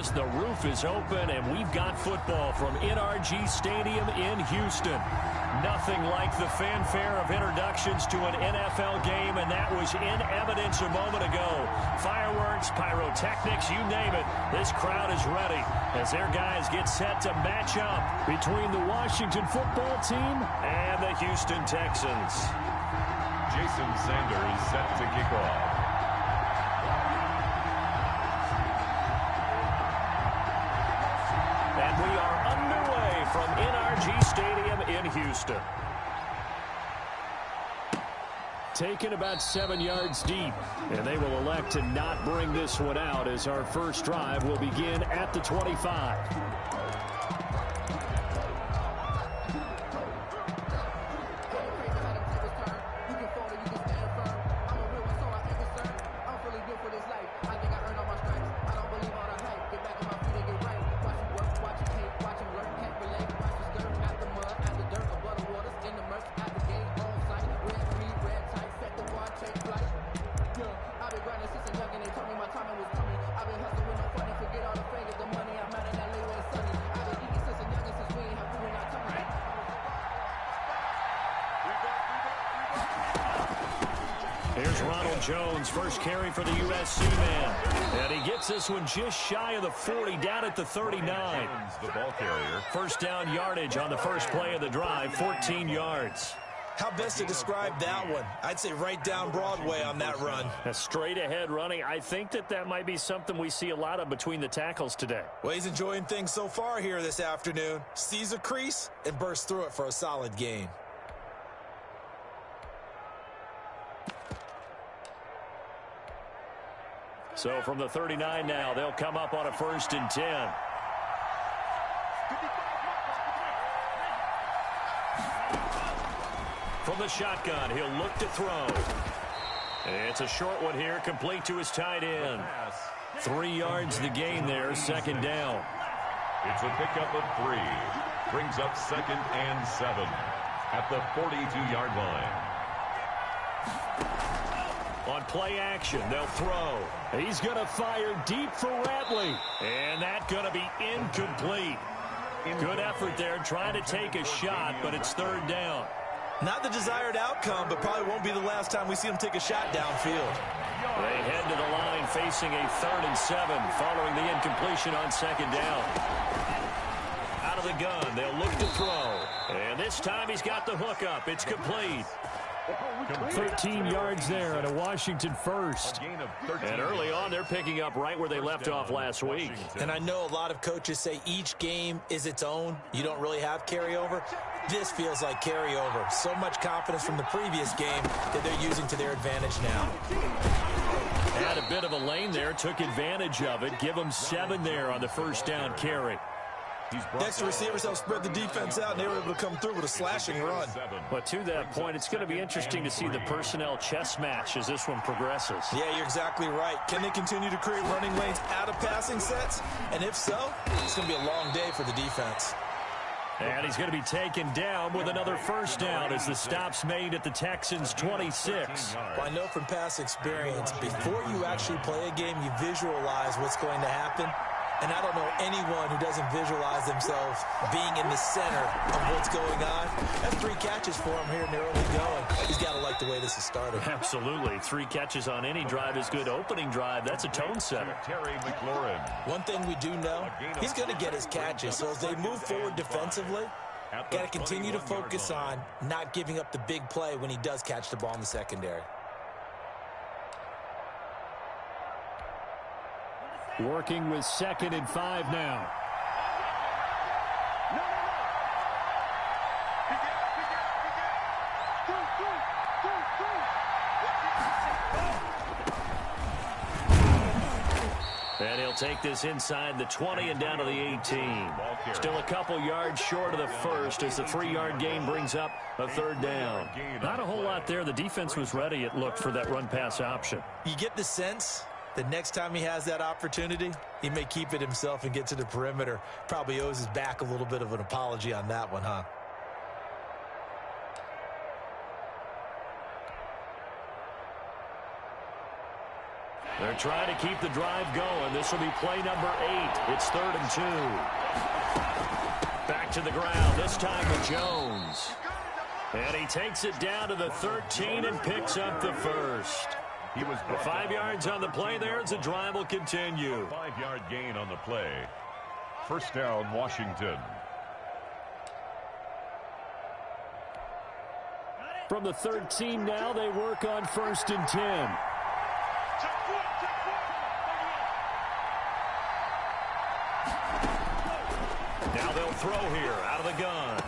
fans, the roof is open, and we've got football from NRG Stadium in Houston. Nothing like the fanfare of introductions to an NFL game, and that was in evidence a moment ago. Fireworks, pyrotechnics, you name it. This crowd is ready as their guys get set to match up between the Washington football team and the Houston Texans. Jason Sanders set to kick off. And we are underway from NRG Stadium in Houston. Taken about 7 yards deep, and they will elect to not bring this one out as our first drive will begin at the 25. Here's Ronald Jones, first carry for the USC man. And he gets this one just shy of the 40, down at the 39. The ball carrier. First down yardage on the first play of the drive, 14 yards. How best to describe that one? I'd say right down Broadway on that run. A straight ahead running. I think that might be something we see a lot of between the tackles today. Well, he's enjoying things so far here this afternoon. Sees a crease and bursts through it for a solid gain. So from the 39 now, they'll come up on a 1st and 10. From the shotgun, he'll look to throw. It's a short one here, complete to his tight end. 3 yards the gain there, 2nd down. It's a pickup of 3. Brings up 2nd and 7 at the 42-yard line. On play action, they'll throw. He's going to fire deep for Ratley. And that's going to be incomplete. Good effort there trying to take a shot, but it's 3rd down. Not the desired outcome, but probably won't be the last time we see him take a shot downfield. They head to the line facing a 3rd and 7 following the incompletion on 2nd down. Out of the gun, they'll look to throw. And this time he's got the hook up. It's complete. 13 yards there and a Washington first. And early on, they're picking up right where they left off last week. And I know a lot of coaches say each game is its own. You don't really have carryover. This feels like carryover. So much confidence from the previous game that they're using to their advantage now. Had a bit of a lane there, took advantage of it. Give them 7 there on the 1st down carry. Next, receivers help spread the defense out, and they were able to come through with a slashing run. But to that point, it's going to be interesting to see the personnel chess match as this one progresses. Yeah, you're exactly right. Can they continue to create running lanes out of passing sets? And if so, it's going to be a long day for the defense. And he's going to be taken down with another 1st down as the stop's made at the Texans' 26. Well, I know from past experience, before you actually play a game, you visualize what's going to happen. And I don't know anyone who doesn't visualize themselves being in the center of what's going on. That's 3 catches for him here in the early going. He's got to like the way this is started. Absolutely. 3 catches on any drive is good. Opening drive, that's a tone setter. Terry McLaurin. One thing we do know, he's going to get his catches. So as they move forward defensively, got to continue to focus on not giving up the big play when he does catch the ball in the secondary. Working with 2nd and 5 now. And he'll take this inside the 20 and down to the 18. Still a couple yards short of the 1st as the 3-yard gain brings up a 3rd down. Not a whole lot there. The defense was ready, it looked, for that run-pass option. You get the sense the next time he has that opportunity, he may keep it himself and get to the perimeter. Probably owes his back a little bit of an apology on that one, huh? They're trying to keep the drive going. This will be play number 8. It's 3rd and 2. Back to the ground, this time with Jones. And he takes it down to the 13 and picks up the first. He was 5 yards on the play there as the drive will continue. 5-yard gain on the play. First down, Washington. From the 13 now, they work on 1st and 10. Now they'll throw here out of the gun.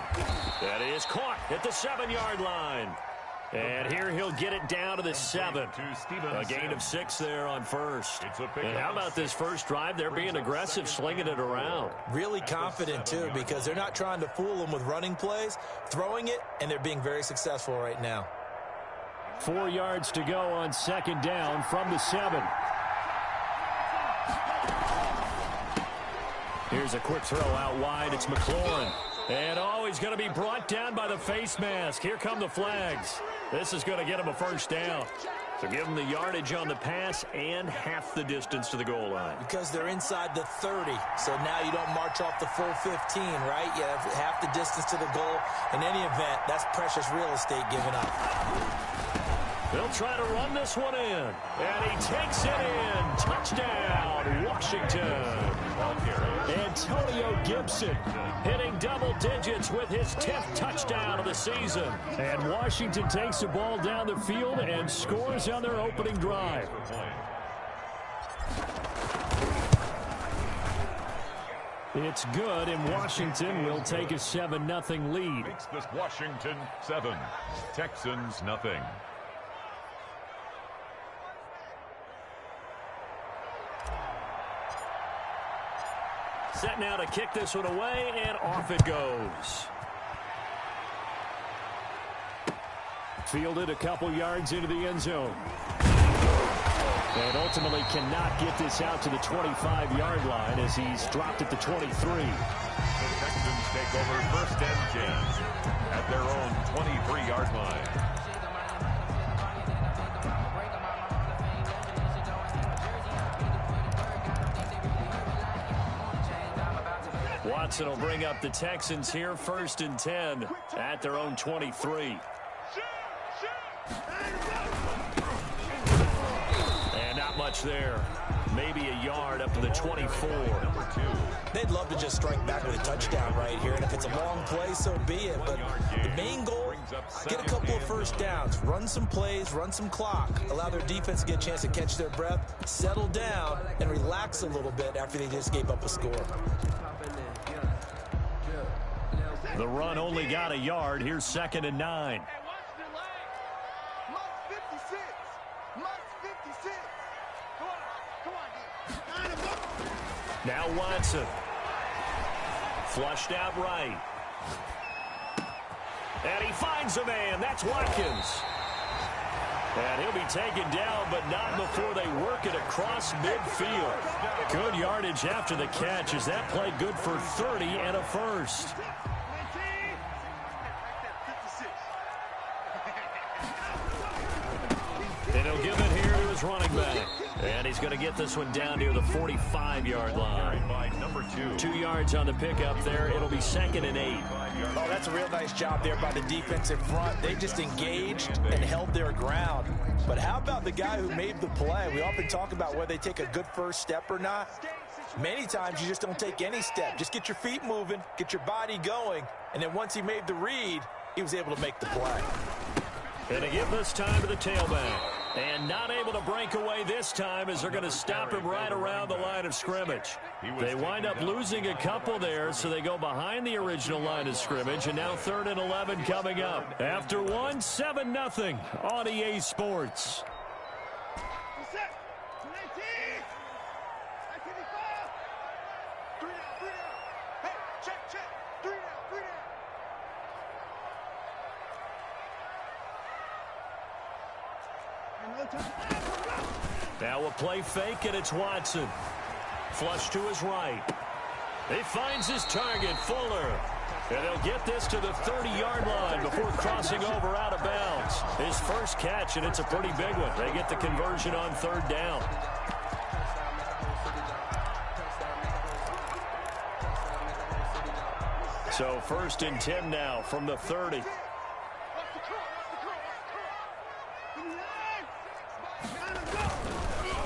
That is caught at the 7-yard line. And here he'll get it down to the 7. A gain of 6 there on first. And how about this first drive? They're being aggressive, slinging it around. Really confident, too, because they're not trying to fool them with running plays, throwing it, and they're being very successful right now. 4 yards to go on 2nd down from the 7. Here's a quick throw out wide. It's McLaurin. And he's going to be brought down by the face mask. Here come the flags. This is going to get him a first down. So give him the yardage on the pass and half the distance to the goal line. Because they're inside the 30, so now you don't march off the full 15, right? You have half the distance to the goal. In any event, that's precious real estate given up. They'll try to run this one in. And he takes it in. Touchdown, Washington. Antonio Gibson hitting double digits with his 10th touchdown of the season. And Washington takes the ball down the field and scores on their opening drive. It's good, and Washington will take a 7-0 lead. Makes this Washington 7, Texans nothing. Set now to kick this one away, and off it goes. Fielded a couple yards into the end zone. And ultimately cannot get this out to the 25-yard line as he's dropped at the 23. The Texans take over 1st and 10 at their own 23-yard line. Watson will bring up the Texans here, 1st and 10 at their own 23. And not much there. Maybe a yard up to the 24. They'd love to just strike back with a touchdown right here, and if it's a long play, so be it. But the main goal, get a couple of first downs, run some plays, run some clock, allow their defense to get a chance to catch their breath, settle down, and relax a little bit after they just gave up a score. The run only got a yard. Here's 2nd and 9. Now Watson. Flushed out right. And he finds a man. That's Watkins. And he'll be taken down, but not before they work it across midfield. Good yardage after the catch as that play good for 30 and a first. And he'll give it here to his running back. And he's going to get this one down near the 45-yard line. 2 yards on the pickup there. It'll be 2nd and 8. Oh, that's a real nice job there by the defensive front. They just engaged and held their ground. But how about the guy who made the play? We often talk about whether they take a good first step or not. Many times you just don't take any step. Just get your feet moving, get your body going, and then once he made the read, he was able to make the play. And to give this time to the tailback. And not able to break away this time as they're going to stop him right around the line of scrimmage. They wind up losing a couple there, so they go behind the original line of scrimmage, and now 3rd and 11 coming up. After 7-0 on EA Sports. Now a play fake, and it's Watson. Flush to his right. He finds his target, Fuller. And they'll get this to the 30-yard line before crossing over out of bounds. His first catch, and it's a pretty big one. They get the conversion on 3rd down. So 1st and 10 now from the 30.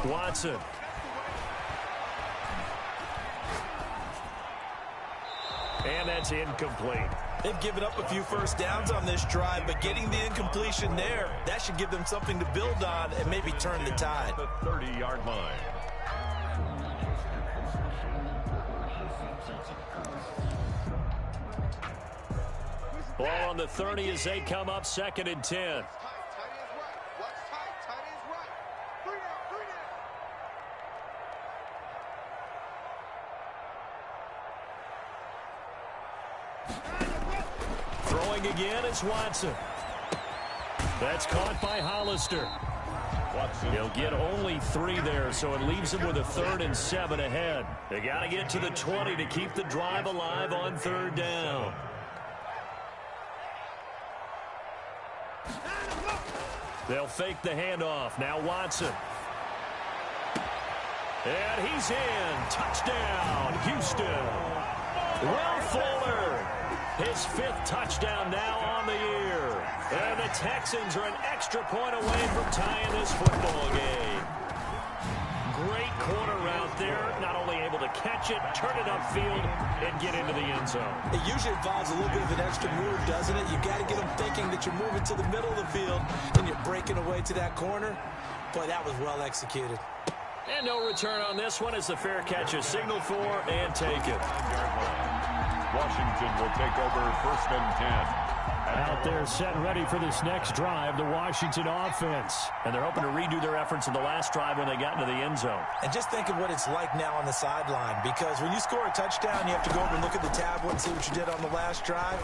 Watson. And that's incomplete. They've given up a few first downs on this drive, but getting the incompletion there, that should give them something to build on and maybe turn the tide. The 30-yard line. Ball on the 30 as they come up 2nd and 10. Throwing again is Watson. That's caught by Hollister. He'll get only 3 there, so it leaves him with a 3rd and 7 ahead. They got to get to the 20 to keep the drive alive on 3rd down. They'll fake the handoff. Now Watson. And he's in. Touchdown, Houston. Will Fuller. His 5th touchdown now on the year. And the Texans are an extra point away from tying this football game. Great corner route there. Not only able to catch it, turn it upfield, and get into the end zone. It usually involves a little bit of an extra move, doesn't it? You've got to get them thinking that you're moving to the middle of the field and you're breaking away to that corner. Boy, that was well executed. And no return on this one as the fair catch is signaled for and taken. Washington will take over 1st and 10. Out there set and ready for this next drive, the Washington offense. And they're hoping to redo their efforts in the last drive when they got into the end zone. And just think of what it's like now on the sideline, because when you score a touchdown, you have to go over and look at the tablet and see what you did on the last drive.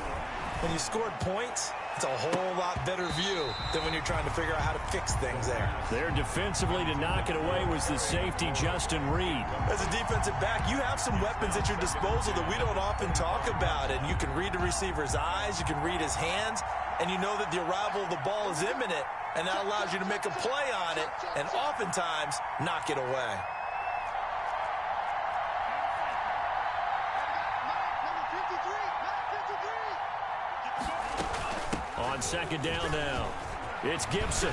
When you scored points, it's a whole lot better view than when you're trying to figure out how to fix things there. There defensively to knock it away was the safety, Justin Reed. As a defensive back, you have some weapons at your disposal that we don't often talk about. And you can read the receiver's eyes, you can read his hands, and you know that the arrival of the ball is imminent, and that allows you to make a play on it and oftentimes knock it away. On 2nd down now, it's Gibson.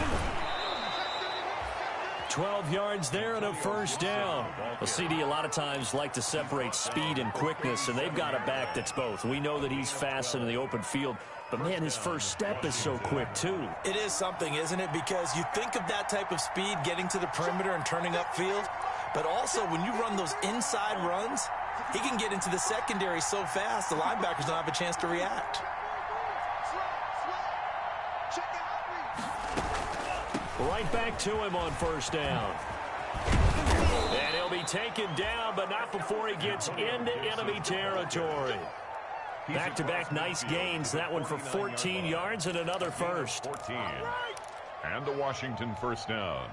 12 yards there and a 1st down. Well, CD a lot of times like to separate speed and quickness, and they've got a back that's both. We know that he's fast in the open field, but, man, his first step is so quick, too. It is something, isn't it? Because you think of that type of speed getting to the perimeter and turning upfield, but also when you run those inside runs, he can get into the secondary so fast the linebackers don't have a chance to react. Right back to him on 1st down. And he'll be taken down, but not before he gets into enemy territory. Back-to-back nice gains. That one for 14 yards and another first. 14. And the Washington 1st down.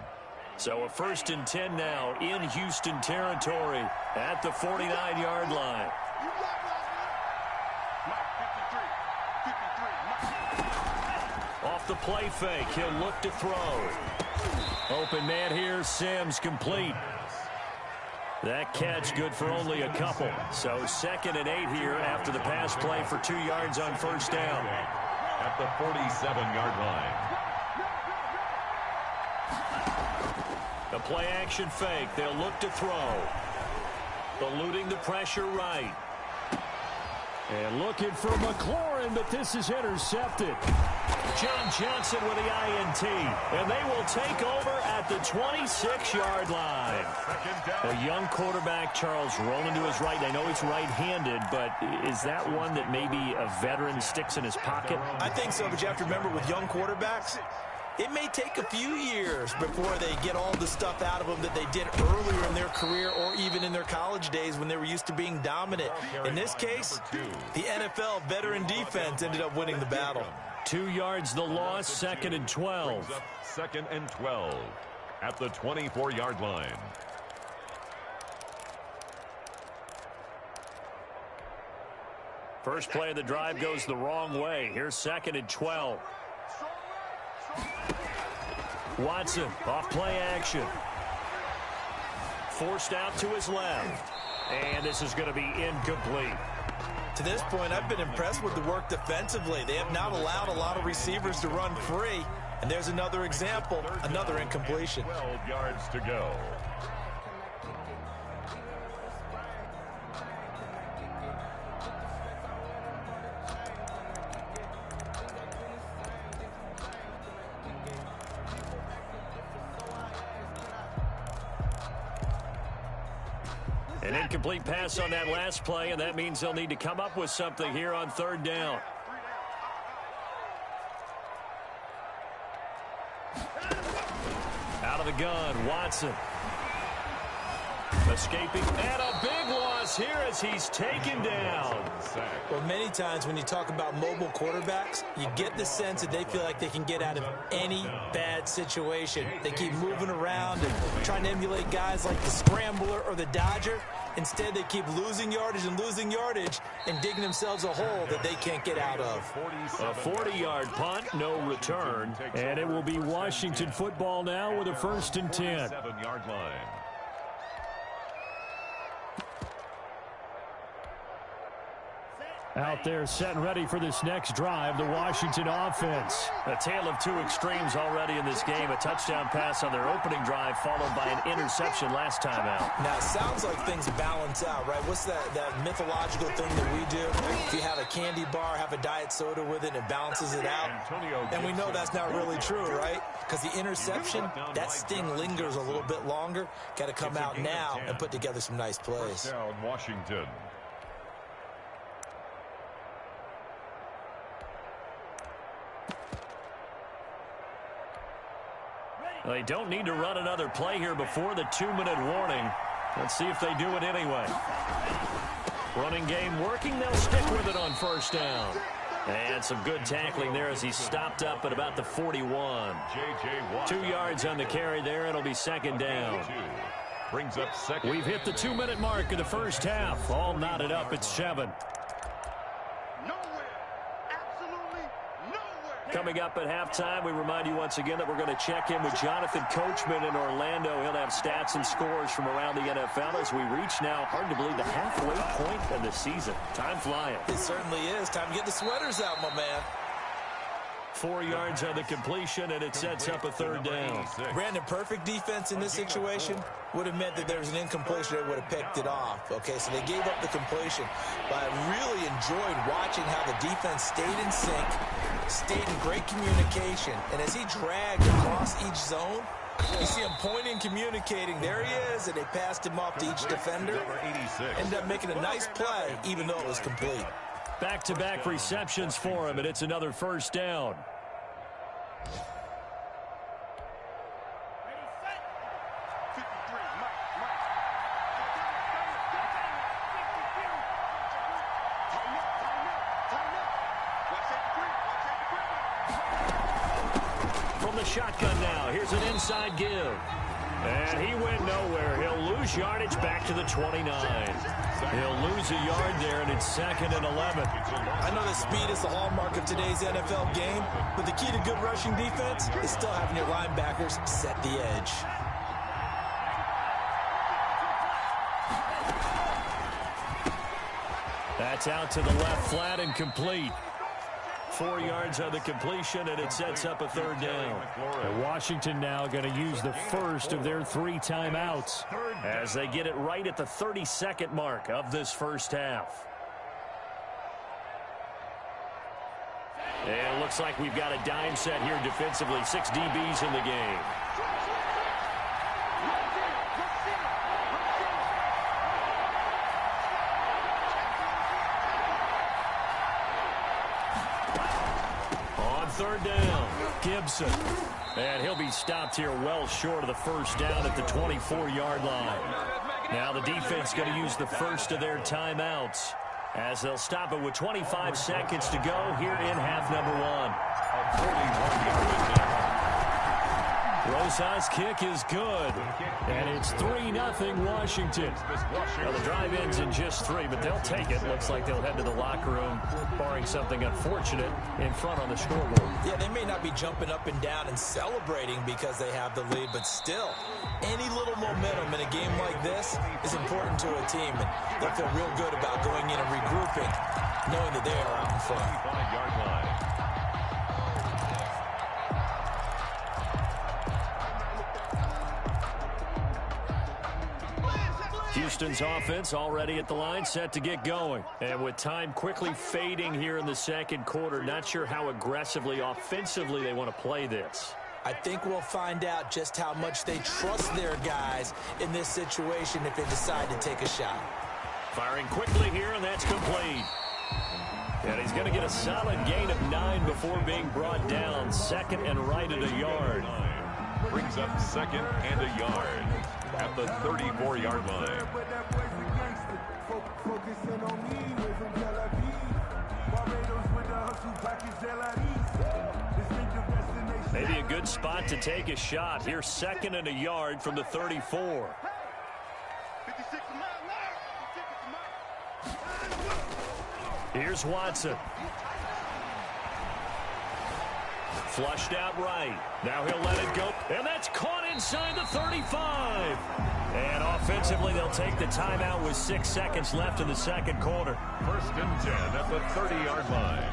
So a 1st and 10 now in Houston territory at the 49-yard line. Off the play fake, he'll look to throw. Open man here, Sims complete. That catch good for only a couple. So 2nd and 8 here after the pass play for 2 yards on 1st down. At the 47-yard line. A play action fake, they'll look to throw. Eluding the pressure right. And looking for McLaurin, but this is intercepted. John Johnson with the INT, and they will take over at the 26-yard line. A young quarterback, Charles, rolling to his right. I know he's right-handed, but is that one that maybe a veteran sticks in his pocket? I think so, but you have to remember with young quarterbacks, it may take a few years before they get all the stuff out of them that they did earlier in their career or even in their college days when they were used to being dominant. In this case, the NFL veteran defense ended up winning the battle. 2 yards the loss, 2nd and 12. 2nd and 12 at the 24-yard line. First play of the drive goes the wrong way. Here's 2nd and 12. Watson off play action. Forced out to his left. And this is going to be incomplete. To this point, I've been impressed with the work defensively. They have not allowed a lot of receivers to run free. And there's another example, another incompletion. 12 yards to go. An incomplete pass on that last play, and that means they'll need to come up with something here on 3rd down. Out of the gun, Watson. Escaping, and a big loss here as he's taken down. Well, many times when you talk about mobile quarterbacks, you get the sense that they feel like they can get out of any bad situation. They keep moving around and trying to emulate guys like the scrambler or the dodger. Instead, they keep losing yardage and digging themselves a hole that they can't get out of. A 40-yard punt, no return, and it will be Washington football now with a 1st and 10. 7-yard line. Out there set and ready for this next drive, the Washington offense. A tale of two extremes already in this game. A touchdown pass on their opening drive followed by an interception last time out. Now, it sounds like things balance out, right? What's that mythological thing that we do? If you have a candy bar, have a diet soda with it, it balances it out. And we know that's not really true, right? Because the interception, that sting lingers a little bit longer. Got to come out now and put together some nice plays. First down, Washington. They don't need to run another play here before the 2-minute warning. Let's see if they do it anyway. Running game working. They'll stick with it on 1st down. And some good tackling there as he stopped up at about the 41. 2 yards on the carry there. It'll be 2nd down. Brings up 2nd. We've hit the 2-minute mark of the first half. All knotted up at 7. Coming up at halftime, we remind you once again that we're going to check in with Jonathan Coachman in Orlando. He'll have stats and scores from around the NFL as we reach now, hard to believe, the halfway point of the season. Time flying. It certainly is. Time to get the sweaters out, my man. 4 yards on the completion, and it sets up a 3rd down. Brandon, perfect defense in this situation would have meant that there was an incompletion. They would have picked it off. Okay, so they gave up the completion. But I really enjoyed watching how the defense stayed in sync, stayed in great communication. And as he dragged across each zone, you see him pointing, communicating. There he is, and they passed him off to each defender. Ended up making a nice play, even though it was complete. Back-to-back receptions for him, and it's another 1st down. From the shotgun now, here's an inside give. And he went nowhere. He'll lose yardage back to the 29. He'll lose a yard there, and it's 2nd and 11. I know that speed is the hallmark of today's NFL game, but the key to good rushing defense is still having your linebackers set the edge. That's out to the left, flat and complete. 4 yards on the completion, and it sets up a 3rd down. And Washington now going to use the first of their 3 timeouts as they get it right at the 32nd mark of this first half. And it looks like we've got a dime set here defensively. 6 DBs in the game. On 3rd down, Gibson. And he'll be stopped here well short of the 1st down at the 24-yard line. Now the defense going to use the first of their timeouts as they'll stop it with 25 seconds to go here in half number 1. Rosas' kick is good, and it's 3-0 Washington. Well, the drive ends in just 3, but they'll take it. Looks like they'll head to the locker room, barring something unfortunate in front on the scoreboard. Yeah, they may not be jumping up and down and celebrating because they have the lead, but still, any little momentum in a game like this is important to a team, and they'll feel real good about going in and regrouping, knowing that they are out in front. 25-yard line. Houston's offense already at the line, set to get going. And with time quickly fading here in the second quarter, not sure how aggressively, offensively they want to play this. I think we'll find out just how much they trust their guys in this situation if they decide to take a shot. Firing quickly here, and that's complete. And he's going to get a solid gain of 9 before being brought down. Second and right at a yard. Brings up second and a yard at the 34-yard line. Maybe a good spot to take a shot. Here's second and a yard from the 34. Here's Watson. Flushed out right. Now he'll let it go. And that's caught inside the 35. And offensively, they'll take the timeout with 6 seconds left in the second quarter. First and 10 at the 30-yard line.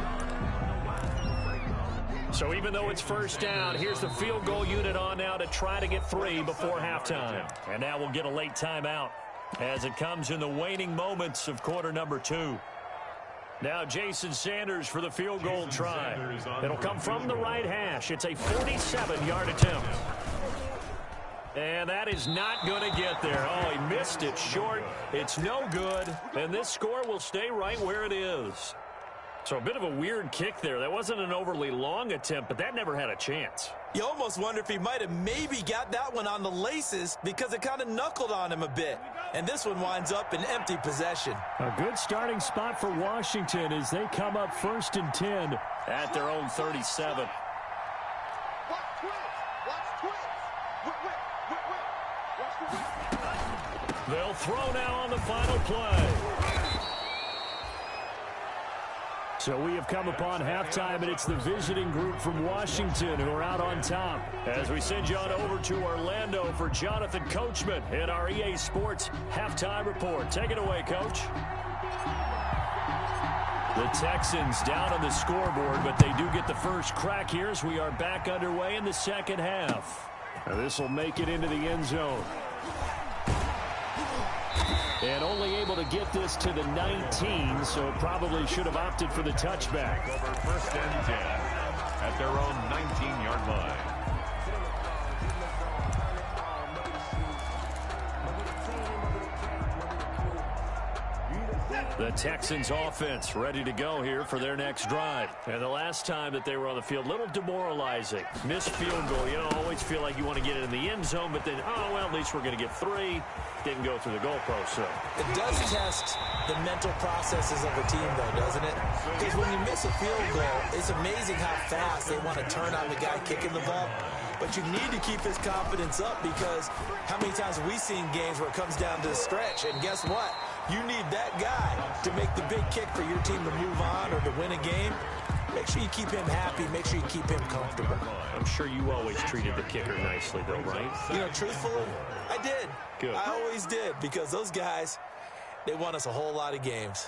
So even though it's first down, here's the field goal unit on now to try to get 3 before halftime. And now we'll get a late timeout as it comes in the waning moments of quarter number 2. Now Jason Sanders for the field goal try. It'll come from the right hash. It's a 47-yard attempt. And that is not going to get there. Oh, he missed it short. It's no good. And this score will stay right where it is. So a bit of a weird kick there. That wasn't an overly long attempt, but that never had a chance. You almost wonder if he might have maybe got that one on the laces because it kind of knuckled on him a bit. And this one winds up in empty possession. A good starting spot for Washington as they come up first and 10 at their own 37. They'll throw now on the final play. So we have come upon halftime, and it's the visiting group from Washington who are out on top. As we send you on over to Orlando for Jonathan Coachman in our EA Sports Halftime Report. Take it away, Coach. The Texans down on the scoreboard, but they do get the first crack here as we are back underway in the second half. Now this will make it into the end zone. And only able to get this to the 19, so probably should have opted for the touchback. Over first and 10 at their own 19-yard line. The Texans offense ready to go here for their next drive. And the last time that they were on the field, a little demoralizing. Missed field goal. You know, always feel like you want to get it in the end zone, but then, oh, well, at least we're going to get 3. Didn't go through the goalpost, so. It does test the mental processes of a team, though, doesn't it? Because when you miss a field goal, it's amazing how fast they want to turn on the guy kicking the ball. But you need to keep his confidence up because how many times have we seen games where it comes down to the stretch? And guess what? You need that guy to make the big kick for your team to move on or to win a game. Make sure you keep him happy. Make sure you keep him comfortable. I'm sure you always treated the kicker nicely, though, right? You know, truthfully, I did. Good. I always did because those guys, they won us a whole lot of games.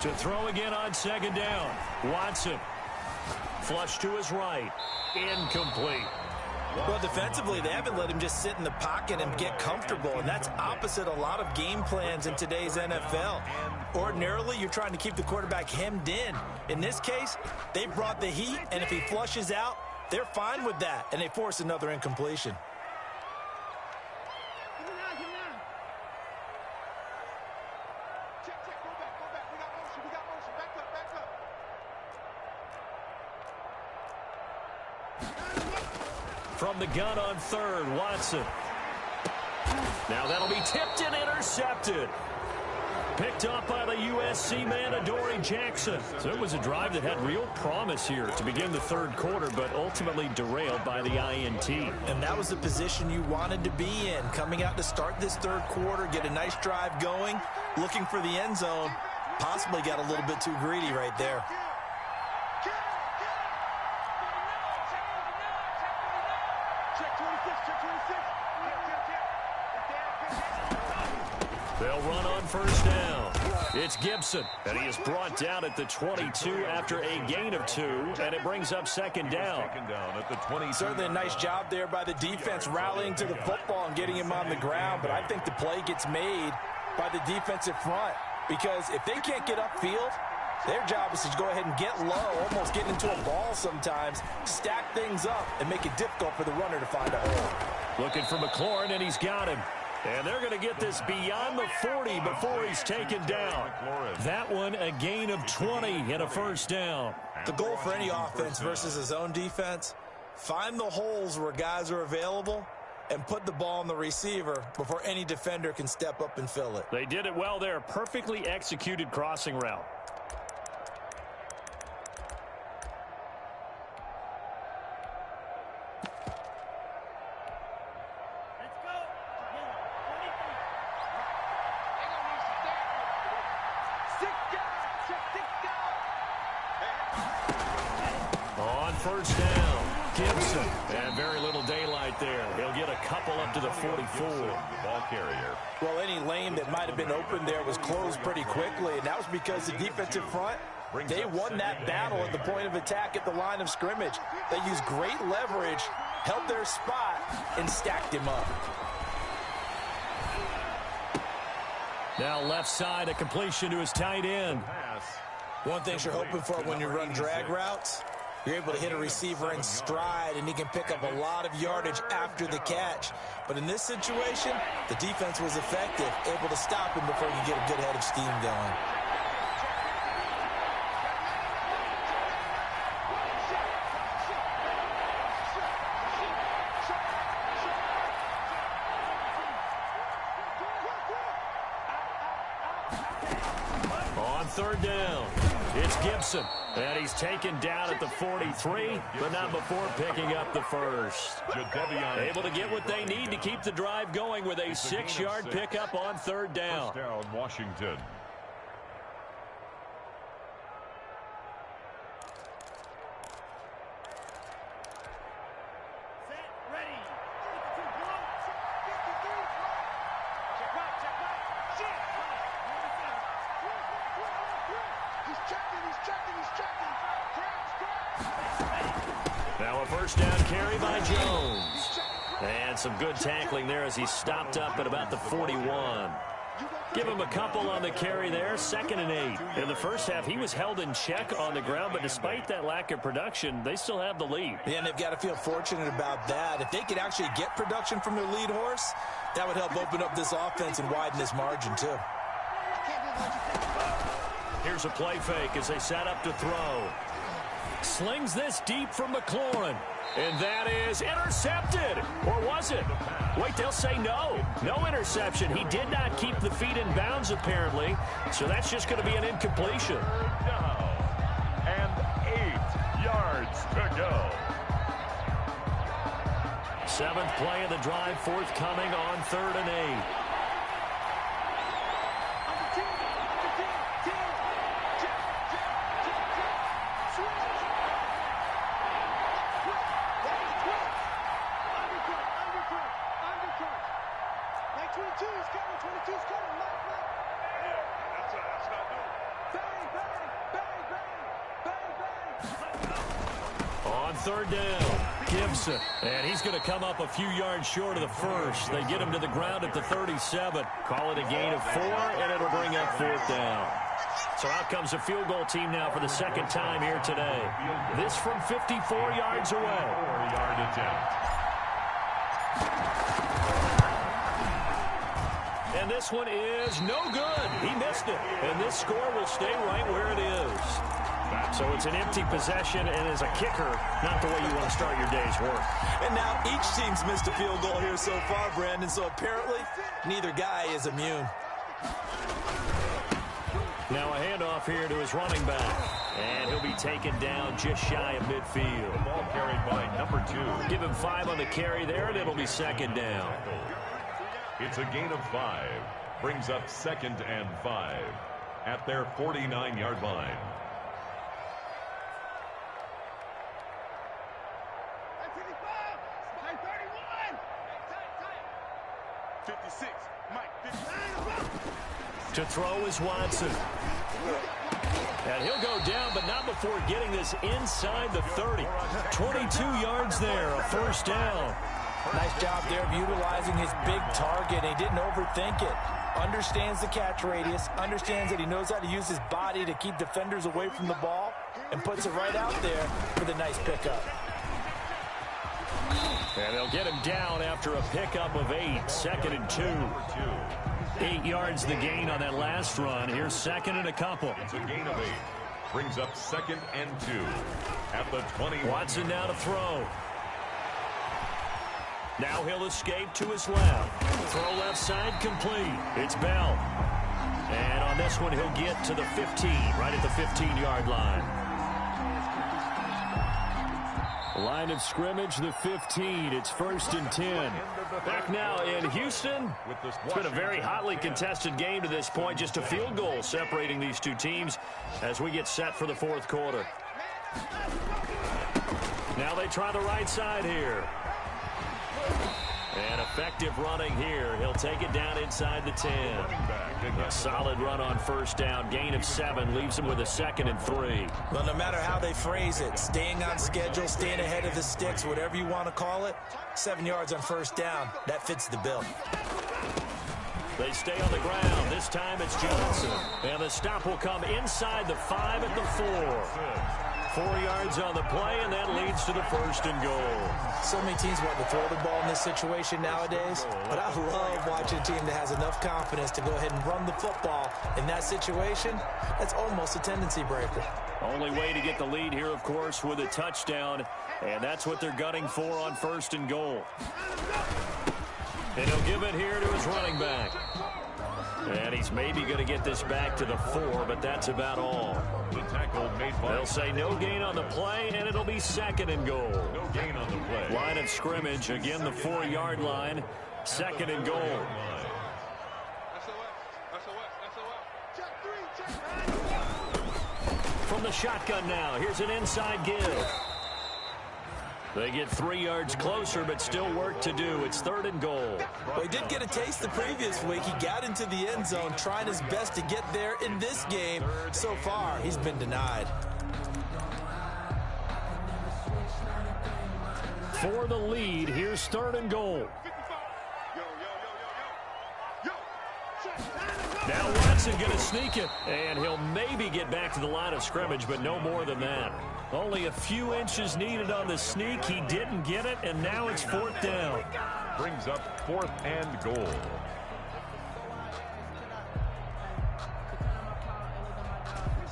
To throw again on second down. Watson. Flush to his right. Incomplete. Well, defensively, they haven't let him just sit in the pocket and get comfortable, and that's opposite a lot of game plans in today's NFL. Ordinarily, you're trying to keep the quarterback hemmed in. In this case, they brought the heat, and if he flushes out, they're fine with that, and they force another incompletion. From the gun on third, Watson. Now that'll be tipped and intercepted. picked up by the USC man, Adoree Jackson. So it was a drive that had real promise here to begin the third quarter, but ultimately derailed by the INT. And that was the position you wanted to be in, coming out to start this third quarter, get a nice drive going, looking for the end zone. Possibly got a little bit too greedy right there. They'll run on first down. It's Gibson, and he is brought down at the 22 after a gain of 2, and it brings up second down. At the 20. Certainly a nice job there by the defense rallying to the football and getting him on the ground, but I think the play gets made by the defensive front because if they can't get upfield, their job is to go ahead and get low, almost get into a ball sometimes, stack things up, and make it difficult for the runner to find a hole. Looking for McLaurin, and he's got him. And they're going to get this beyond the 40 before he's taken down. That one, a gain of 20 and a first down. The goal for any offense versus a zone defense, find the holes where guys are available and put the ball on the receiver before any defender can step up and fill it. They did it well there. Perfectly executed crossing route. First down, Gibson, and very little daylight there. He'll get a couple up to the 44. Ball carrier. Well, any lane that might have been open there was closed pretty quickly, and that was because the defensive front, they won that battle at the point of attack at the line of scrimmage. They used great leverage, held their spot, and stacked him up. Now left side, a completion to his tight end. One thing you're hoping for when you run drag routes, you're able to hit a receiver in stride, and he can pick up a lot of yardage after the catch. But in this situation, the defense was effective, able to stop him before he could get a good head of steam going. On third down, it's Gibson. And he's taken down at the 43, but not before picking up the first. Able to get what they need to keep the drive going with a 6-yard pickup on third down. First down, Washington. Now a first down carry by Jones. And some good tackling there as he stopped up at about the 41. Give him a couple on the carry there, 2nd and 8. In the first half, he was held in check on the ground, but despite that lack of production, they still have the lead. Yeah, and they've got to feel fortunate about that. If they could actually get production from their lead horse, that would help open up this offense and widen this margin too. Here's a play fake as they set up to throw. Slings this deep from McLaurin. And that is intercepted. Or was it? Wait, they'll say no. No interception. He did not keep the feet in bounds, apparently. So that's just going to be an incompletion. Down. And 8 yards to go. 7th play of the drive forthcoming on 3rd and 8. On 3rd down, Gibson. And he's going to come up a few yards short of the first. They get him to the ground at the 37. Call it a gain of 4, and it'll bring up 4th down. So out comes a field goal team now for the 2nd time here today. This from 54 yards away. 4-yard attempt. And this one is no good. He missed it. And this score will stay right where it is. So it's an empty possession, and as a kicker, not the way you want to start your day's work. And now each team's missed a field goal here so far, Brandon, so apparently neither guy is immune. Now a handoff here to his running back. And he'll be taken down just shy of midfield. The ball carried by number 2. Give him 5 on the carry there, and it'll be second down. It's a gain of 5. Brings up 2nd and 5 at their 49-yard line. To throw is Watson. And he'll go down, but not before getting this inside the 30. 22 yards there, a first down. Nice job there of utilizing his big target. He didn't overthink it. Understands the catch radius, understands that he knows how to use his body to keep defenders away from the ball, and puts it right out there for the nice pickup. And they'll get him down after a pickup of 8, 2nd and 2. 8 yards the gain on that last run. Here's 2nd and a couple. It's a gain of 8. Brings up 2nd and 2 at the 20. Watson now to throw. Now he'll escape to his left. Throw left side complete. It's Bell. And on this one, he'll get to the 15, right at the 15-yard line. Line of scrimmage, the 15. It's 1st and 10. Back now in Houston. It's been a very hotly contested game to this point. Just a field goal separating these two teams as we get set for the 4th quarter. Now they try the right side here. And effective running here. He'll take it down inside the 10. A solid run on first down. Gain of 7 leaves him with a 2nd and 3. Well, no matter how they phrase it, staying on schedule, staying ahead of the sticks, whatever you want to call it, 7 yards on first down. That fits the bill. They stay on the ground. This time it's Johnson. And the stop will come inside the 5 at the 4. 4 yards on the play, and that leads to the 1st and goal. So many teams want to throw the ball in this situation nowadays, but I love watching a team that has enough confidence to go ahead and run the football. In that situation, that's almost a tendency breaker. Only way to get the lead here, of course, with a touchdown, and that's what they're gunning for on 1st and goal. And he'll give it here to his running back. And he's maybe going to get this back to the 4, but that's about all. The tackle made by. They'll say no gain on the play, and it'll be 2nd and goal. No gain on the play. Line of scrimmage, again the 4-yard line. 2nd and goal. From the shotgun now, here's an inside give. They get 3 yards closer, but still work to do. It's 3rd and goal. Well, he did get a taste the previous week. He got into the end zone, trying his best to get there in this game. So far, he's been denied. For the lead, here's 3rd and goal. Now Watson going to sneak it, and he'll maybe get back to the line of scrimmage, but no more than that. Only a few inches needed on the sneak. He didn't get it, and now it's 4th down. Brings up 4th and goal.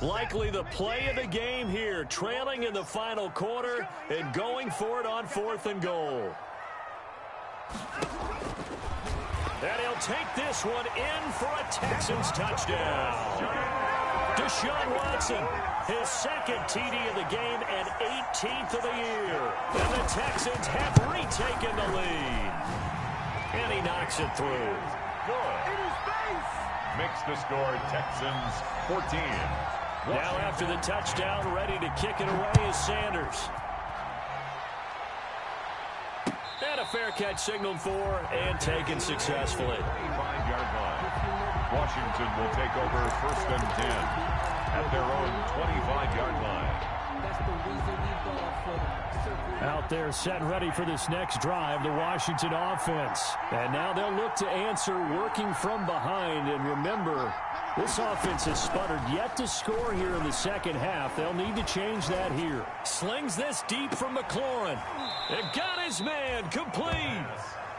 Likely the play of the game here, trailing in the final quarter and going for it on 4th and goal. And he'll take this one in for a Texans touchdown. Deshaun Watson, his 2nd TD of the game and 18th of the year. And the Texans have retaken the lead. And he knocks it through. Good. Makes the score Texans 14. Now after the touchdown, ready to kick it away is Sanders. And a fair catch signaled for and taken successfully. 25-yard line. Washington will take over 1st and 10 at their own 25-yard line. Out there set ready for this next drive, the Washington offense. And now they'll look to answer working from behind. And remember, this offense has sputtered yet to score here in the 2nd half. They'll need to change that here. Slings this deep from McLaurin. And got his man complete.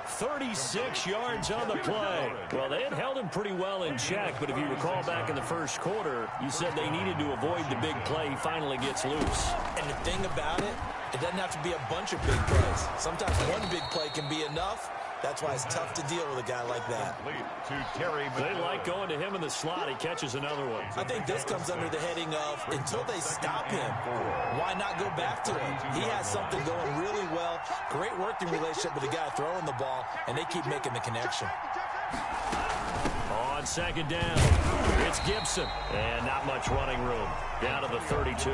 36 yards on the play. Well, they had held him pretty well in check, but if you recall back in the 1st quarter, you said they needed to avoid the big play. He finally gets loose. And the thing about it, it doesn't have to be a bunch of big plays. Sometimes one big play can be enough, That's why it's tough to deal with a guy like that. They like going to him in the slot. He catches another one. I think this comes under the heading of, until they stop him, why not go back to him? He has something going really well. Great working relationship with the guy throwing the ball, and they keep making the connection. On second down, it's Gibson. And not much running room. Down to the 32.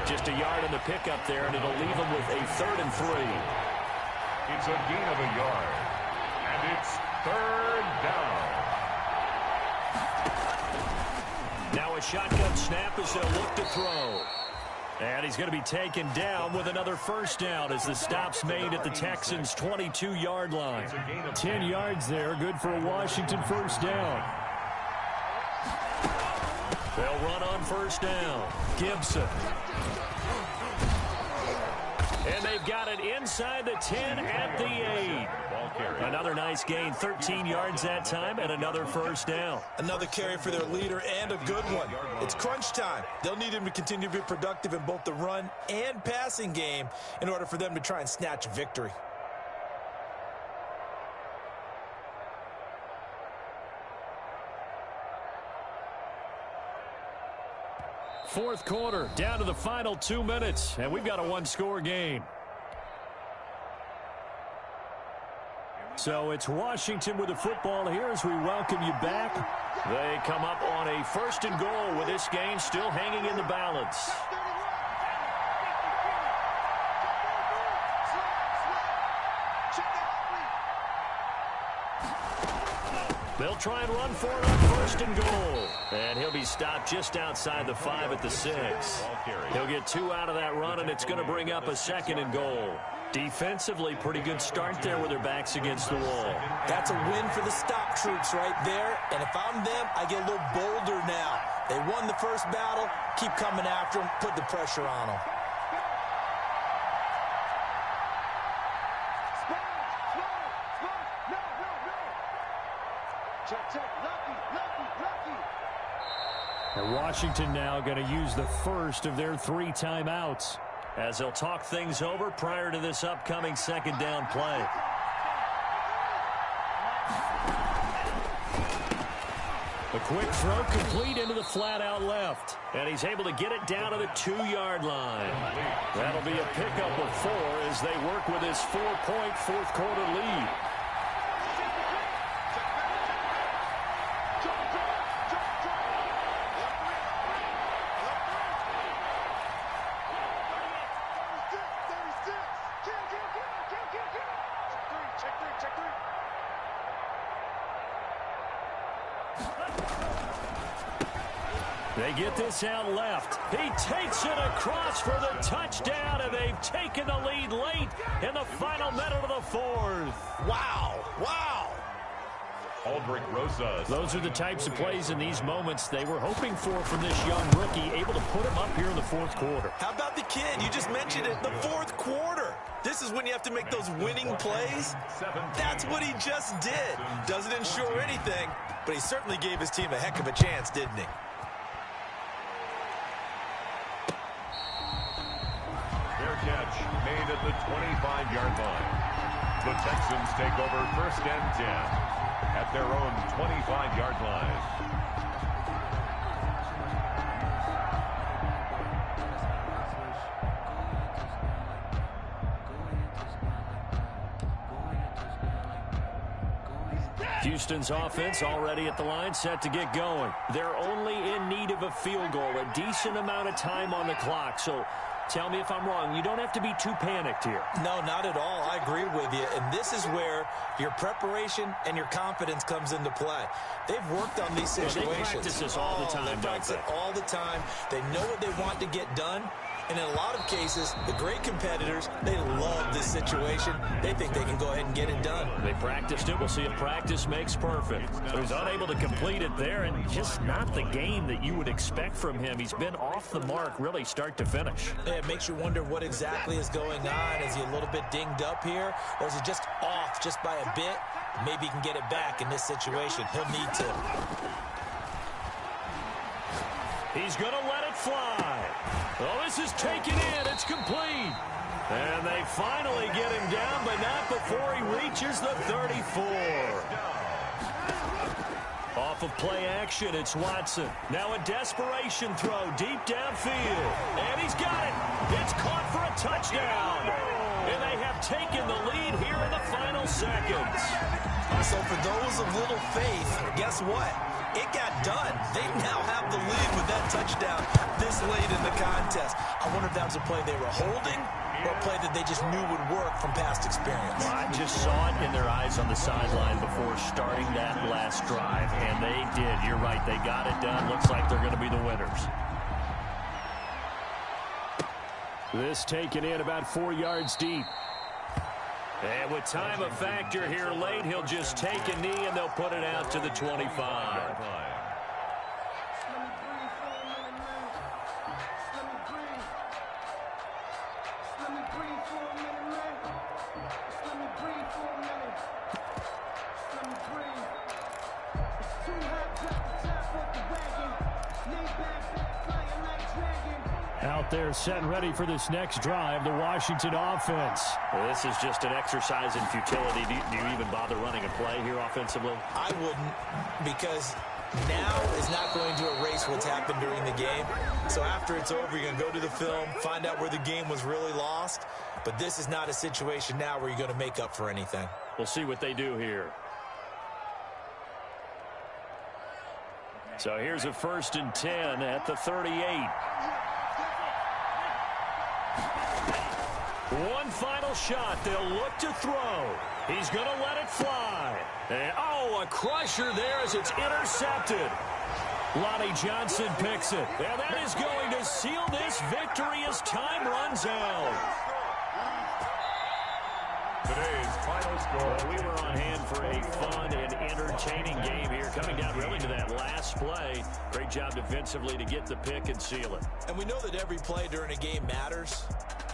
Just a yard in the pickup there, and it'll leave him with a 3rd and 3. It's a gain of a yard. And it's 3rd down. Now a shotgun snap as they'll look to throw. And he's going to be taken down with another first down as the stop's made at the Texans' 22-yard line. 10 yards there, good for a Washington first down. They'll run on first down. Gibson. And they've got it inside the 10 at the 8. Another nice gain, 13 yards that time, and another first down. Another carry for their leader, and a good one. It's crunch time. They'll need him to continue to be productive in both the run and passing game in order for them to try and snatch victory. Fourth quarter, down to the final 2 minutes, and we've got a one-score game. So it's Washington with the football here as we welcome you back. They come up on a 1st and goal with this game still hanging in the balance. They'll try and run for it on 1st and goal. And he'll be stopped just outside the 5 at the 6. He'll get 2 out of that run, and it's going to bring up a 2nd and goal. Defensively, pretty good start there with their backs against the wall. That's a win for the stop troops right there. And if I'm them, I get a little bolder now. They won the first battle. Keep coming after them. Put the pressure on them. And Washington now going to use the first of their 3 timeouts as they'll talk things over prior to this upcoming 2nd down play. A quick throw complete into the flat out left. And he's able to get it down to the 2-yard line. That'll be a pickup of 4 as they work with his 4-point fourth quarter lead. They get this out left. He takes it across for the touchdown, and they've taken the lead late in the final minute of the 4th. Wow. Wow. Aldrick Rosas. Those are the types of plays in these moments they were hoping for from this young rookie, able to put him up here in the 4th quarter. How about the kid? You just mentioned it, the 4th quarter. This is when you have to make those winning plays. That's what he just did. Doesn't ensure anything, but he certainly gave his team a heck of a chance, didn't he? Catch made at the 25-yard line. The Texans take over 1st and 10 at their own 25-yard line. Houston's offense already at the line, set to get going. They're only in need of a field goal, a decent amount of time on the clock, so tell me if I'm wrong. You don't have to be too panicked here. No, not at all. I agree with you. And this is where your preparation and your confidence comes into play. They've worked on these situations. They practice this all the time, They practice it all the time. They know what they want to get done. And in a lot of cases, the great competitors, they love this situation. They think they can go ahead and get it done. They practiced it. We'll see if practice makes perfect. So he's unable to complete it there, and just not the game that you would expect from him. He's been off the mark, really, start to finish. Yeah, it makes you wonder what exactly is going on. Is he a little bit dinged up here, or is he just off just by a bit? Maybe he can get it back in this situation. He'll need to. He's going to let it fly. Oh, this is taken in. It's complete. And they finally get him down, but not before he reaches the 34. Off of play action, it's Watson. Now a desperation throw deep downfield. And he's got it. It's caught for a touchdown. And they have taken the lead here in the final seconds. So for those of little faith, guess what? It got done. They now have the lead with that touchdown this late in the contest. I wonder if that was a play they were holding or a play that they just knew would work from past experience. I just saw it in their eyes on the sideline before starting that last drive, and they did. You're right. They got it done. Looks like they're going to be the winners. This taken in about 4 yards deep. And with time a factor here late, he'll just take a knee and they'll put it out to the 25. Out there set and ready for this next drive, the Washington offense. Well, this is just an exercise in futility. Do you even bother running a play here offensively? I wouldn't, because now is not going to erase what's happened during the game. So after it's over, you're going to go to the film, find out where the game was really lost. But this is not a situation now where you're going to make up for anything. We'll see what they do here. So here's a 1st and 10 at the 38. One final shot. They'll look to throw. He's going to let it fly. And, oh, a crusher there as it's intercepted. Lonnie Johnson picks it. And that is going to seal this victory as time runs out. Today's final score. Well, we were on hand for a fun and entertaining game here. Coming down really to that last play. Great job defensively to get the pick and seal it. And we know that every play during a game matters.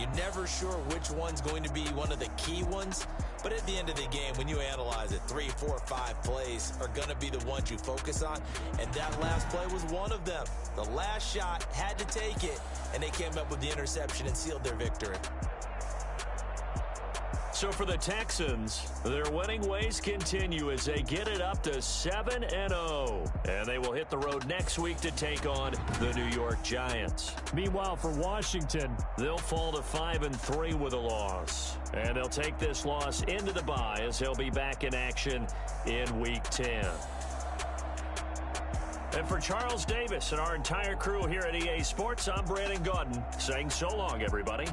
You're never sure which one's going to be one of the key ones. But at the end of the game, when you analyze it, 3, 4, 5 plays are going to be the ones you focus on. And that last play was one of them. The last shot had to take it, and they came up with the interception and sealed their victory. So for the Texans, their winning ways continue as they get it up to 7-0. And they will hit the road next week to take on the New York Giants. Meanwhile, for Washington, they'll fall to 5-3 with a loss. And they'll take this loss into the bye as they'll be back in action in Week 10. And for Charles Davis and our entire crew here at EA Sports, I'm Brandon Gaudin saying so long, everybody.